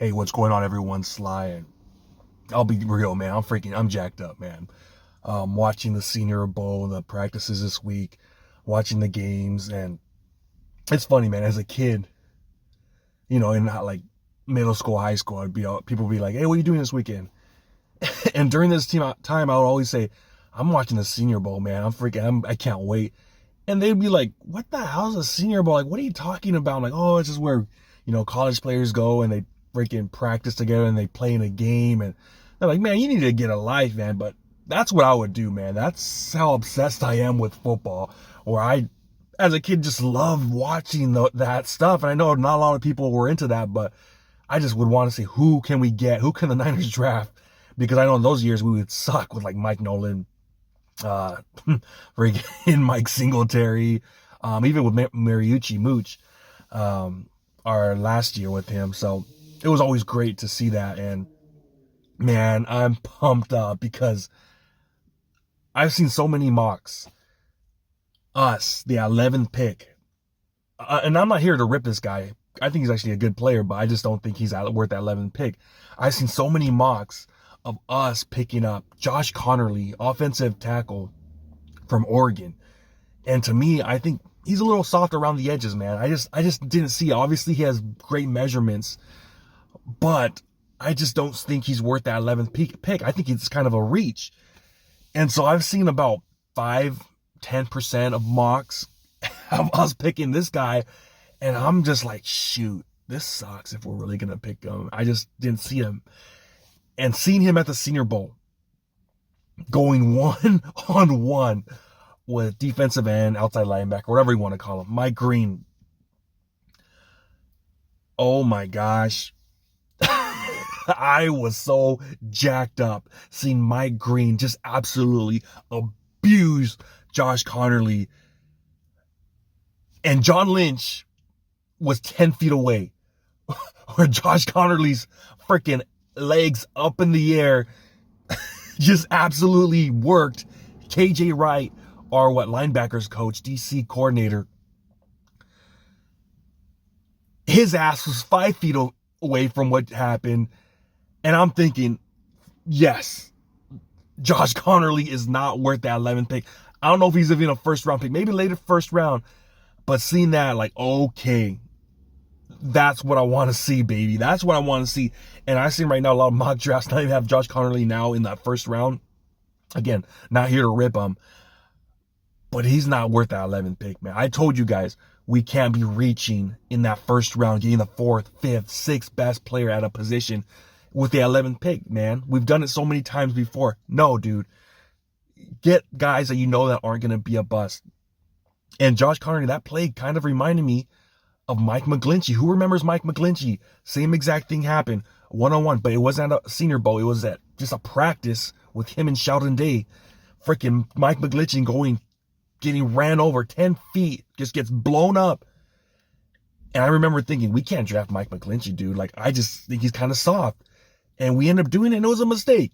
Hey, what's going on, everyone? Sly, and I'll be real, man. I'm jacked up, man. Watching the Senior Bowl, the practices this week, watching the games, and it's funny, man. As a kid, in not like middle school, high school, people would be like, "Hey, what are you doing this weekend?" And during this time, I would always say, "I'm watching the Senior Bowl, man. I can't wait." And they'd be like, "What the hell's a Senior Bowl? Like, what are you talking about?" I'm like, "Oh, it's just where college players go and they freaking practice together and they play in a game." And they're like, "Man, you need to get a life, man." But that's what I would do, man. That's how obsessed I am with football. Where as a kid, just loved watching that stuff. And I know not a lot of people were into that, but I just would want to see who can we get, who can the Niners draft, because I know in those years we would suck with like Mike Nolan, freaking Mike Singletary, even with Mariucci Mooch, our last year with him. So it was always great to see that. And man, I'm pumped up because I've seen so many mocks. Us, the 11th pick. And I'm not here to rip this guy. I think he's actually a good player, but I just don't think he's worth that 11th pick. I've seen so many mocks of us picking up Josh Conerly, offensive tackle from Oregon. And to me, I think he's a little soft around the edges, man. I just didn't see it. Obviously, he has great measurements, but I just don't think he's worth that 11th pick. I think it's kind of a reach. And so I've seen about 5-10% of mocks of us picking this guy. And I'm just like, shoot, this sucks if we're really going to pick him. I just didn't see him. And seeing him at the Senior Bowl, going 1-on-1 with defensive end, outside linebacker, whatever you want to call him, Mike Green. Oh my gosh. I was so jacked up seeing Mike Green just absolutely abuse Josh Conerly. And John Lynch was 10 feet away, where Josh Conerly's freaking legs up in the air just absolutely worked KJ Wright, our linebackers coach, DC coordinator. His ass was 5 feet away from what happened. And I'm thinking, yes, Josh Conerly is not worth that 11th pick. I don't know if he's even a first round pick, maybe later first round, but seeing that, like, okay, that's what I want to see, baby. That's what I want to see. And I see right now a lot of mock drafts not even have Josh Conerly now in that first round. Again, not here to rip him, but he's not worth that 11th pick, man. I told you guys, we can't be reaching in that first round, getting the 4th, 5th, 6th best player at a position with the 11th pick, man. We've done it so many times before. No, dude. Get guys that you know that aren't going to be a bust. And Josh Conerly, that play kind of reminded me of Mike McGlinchey. Who remembers Mike McGlinchey? Same exact thing happened, 1-on-1, but it wasn't at a Senior Bowl. It was at just a practice with him and Sheldon Day. Freaking Mike McGlinchey getting ran over 10 feet, just gets blown up. And I remember thinking, we can't draft Mike McGlinchey, dude. Like, I just think he's kind of soft. And we ended up doing it, and it was a mistake.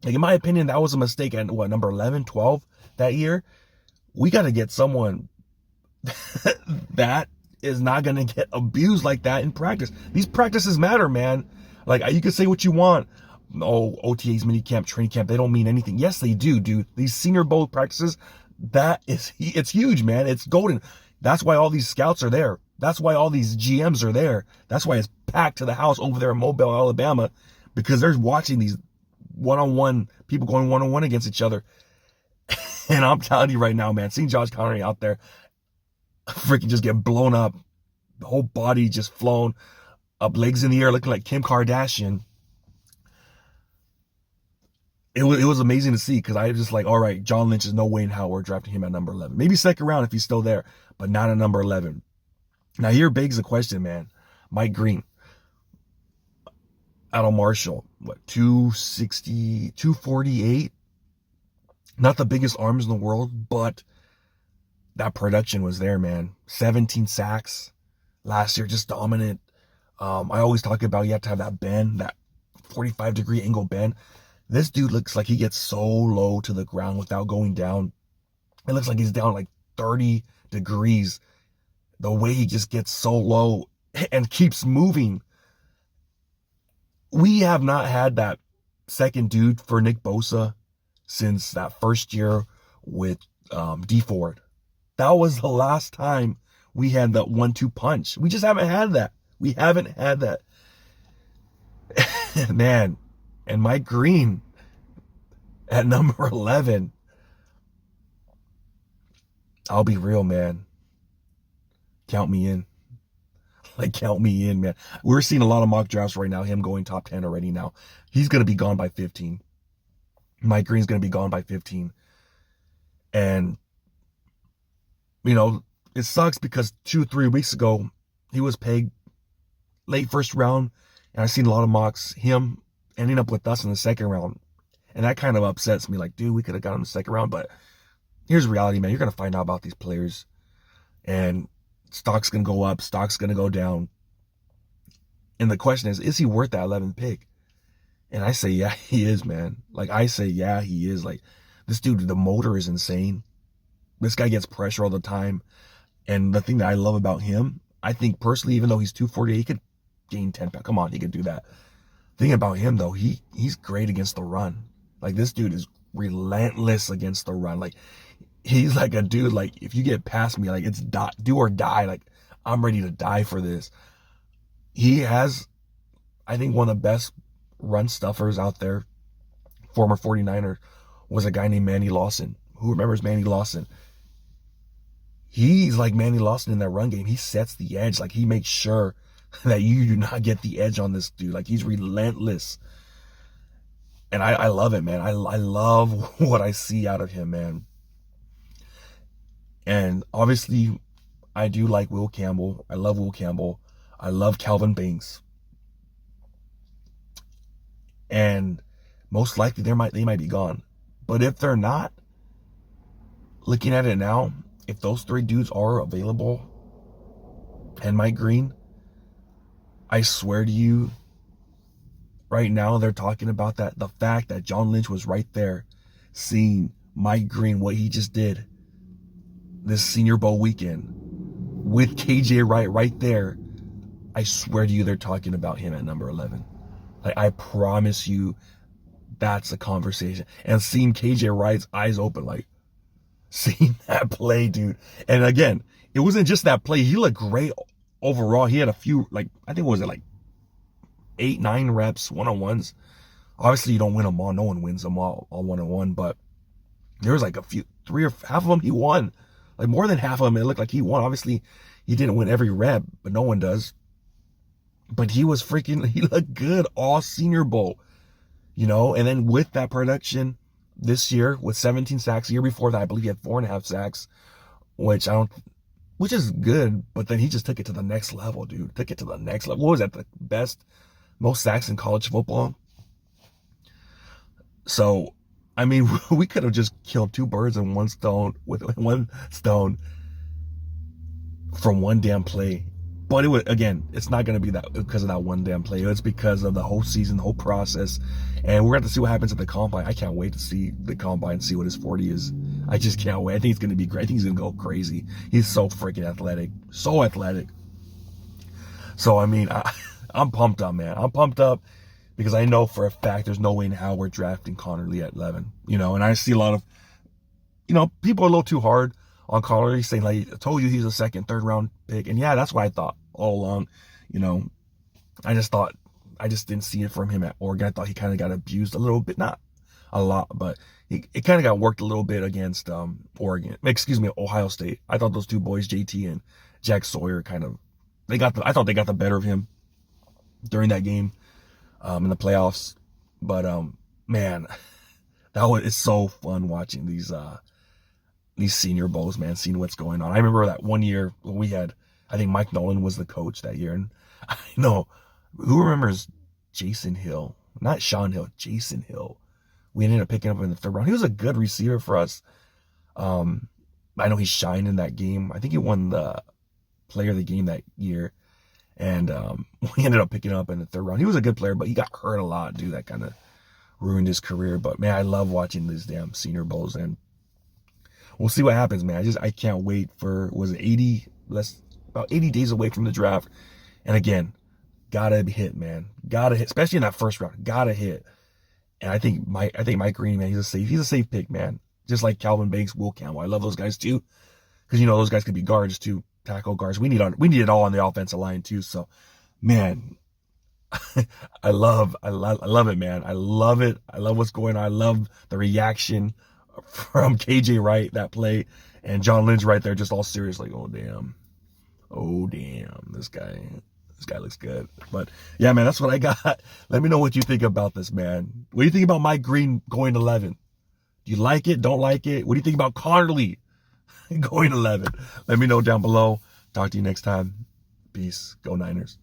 Like, in my opinion, that was a mistake at, number 11, 12 that year? We got to get someone that is not going to get abused like that in practice. These practices matter, man. Like, you can say what you want. Oh, OTAs, minicamp, training camp, they don't mean anything. Yes, they do, dude. These Senior Bowl practices, it's huge, man. It's golden. That's why all these scouts are there. That's why all these GMs are there. That's why it's packed to the house over there in Mobile, Alabama, because they're watching these one-on-one people going one-on-one against each other. And I'm telling you right now, man, seeing Josh Conerly out there freaking just get blown up, the whole body just flown up, legs in the air, looking like Kim Kardashian. It was amazing to see, because I was just like, all right, John Lynch is no way in hell we're drafting him at number 11. Maybe second round if he's still there, but not at number 11. Now here begs the question, man. Mike Green, out of Marshall, 260, 248? Not the biggest arms in the world, but that production was there, man. 17 sacks last year, just dominant. I always talk about you have to have that bend, that 45-degree angle bend. This dude looks like he gets so low to the ground without going down. It looks like he's down like 30 degrees. The way he just gets so low and keeps moving. we have not had that second dude for Nick Bosa since that first year with D Ford. That was the last time we had that 1-2 punch. We just haven't had that. We haven't had that. Man, and Mike Green at number 11. I'll be real, man. Count me in. Like, count me in, man. We're seeing a lot of mock drafts right now, him going top 10 already now. He's going to be gone by 15. Mike Green's going to be gone by 15. And, you know, it sucks because 2-3 weeks ago, he was pegged late first round. And I've seen a lot of mocks, him ending up with us in the second round. And that kind of upsets me. Like, dude, we could have got him in the second round. But here's reality, man. You're going to find out about these players. And stock's going to go up. Stock's going to go down. And the question is he worth that 11th pick? And I say, yeah, he is, man. Like, I say, yeah, he is. Like, this dude, the motor is insane. This guy gets pressure all the time. And the thing that I love about him, I think personally, even though he's 248, he could gain 10 pounds. Come on, he could do that. The thing about him, though, he's great against the run. Like, this dude is relentless against the run. Like, he's like a dude, like, if you get past me, like, it's do or die. Like, I'm ready to die for this. He has, I think, one of the best run stuffers out there. Former 49er was a guy named Manny Lawson. Who remembers Manny Lawson? He's like Manny Lawson in that run game. He sets the edge. Like, he makes sure that you do not get the edge on this dude. Like, he's relentless. And I love it, man. I love what I see out of him, man. And obviously, I do like Will Campbell. I love Will Campbell. I love Calvin Banks. And most likely they might be gone. But if they're not, looking at it now, if those three dudes are available and Mike Green, I swear to you, right now they're talking about that, the fact that John Lynch was right there seeing Mike Green, what he just did this Senior Bowl weekend with KJ Wright right there. I swear to you, they're talking about him at number 11. Like, I promise you, that's a conversation. And seeing KJ Wright's eyes open, like, seeing that play, dude. And again, it wasn't just that play. He looked great overall. He had a few, like, I think, what was it, like 8-9 reps, one-on-ones. Obviously, you don't win them all. No one wins them all one-on-one. But there was like a few, half of them he won. Like, more than half of them, it looked like he won. Obviously, he didn't win every rep, but no one does. But he looked good all Senior Bowl, you know? And then with that production this year, with 17 sacks, the year before that, I believe he had 4.5 sacks, which is good, but then he just took it to the next level, dude. Took it to the next level. What was that? The most sacks in college football? So, I mean, we could have just killed two birds in one stone from one damn play. But it's not going to be that because of that one damn play. It's because of the whole season, the whole process. And we're going to see what happens at the combine. I can't wait to see the combine and see what his 40 is. I just can't wait. I think it's going to be great. I think he's going to go crazy. He's so freaking athletic. So athletic. So, I mean, I'm pumped up, man. I'm pumped up because I know for a fact there's no way in hell we're drafting Conerly at 11. You know, and I see a lot of, you know, people are a little too hard on Conerly, saying, like, I told you he's a second, third round pick. And yeah, that's what I thought all along. You know, I just didn't see it from him at Oregon. I thought he kind of got abused a little bit, not a lot, but it kind of got worked a little bit against Ohio State. I thought those two boys, JT and Jack Sawyer, I thought they got the better of him during that game in the playoffs. But man, it's so fun watching these Senior Bowls, man, seeing what's going on. I remember that one year when we had, I think Mike Nolan was the coach that year. And I know, who remembers Jason Hill? Not Sean Hill, Jason Hill. We ended up picking up in the third round. He was a good receiver for us. I know he shined in that game. I think he won the player of the game that year. And we ended up picking up in the third round. He was a good player, but he got hurt a lot, dude. That kind of ruined his career. But, man, I love watching these damn Senior Bowls. And we'll see what happens, man. I can't wait for, about 80 days away from the draft. And again, Gotta hit, man. Gotta hit, especially in that first round. Gotta hit. And I think Mike Green, man, he's a safe pick, man. Just like Calvin Banks, Will Campbell. I love those guys too, because those guys could be guards too, tackle guards. We need it all on the offensive line too. So, man, I love it, man. I love it. I love what's going on. I love the reaction from KJ Wright, that play, and John Lynch right there, just all serious, like, oh damn, this guy looks good. But yeah, man, that's what I got. Let me know what you think about this, man. What do you think about Mike Green going 11? Do you like it? Don't like it? What do you think about Conerly going 11? Let me know down below. Talk to you next time. Peace. Go Niners.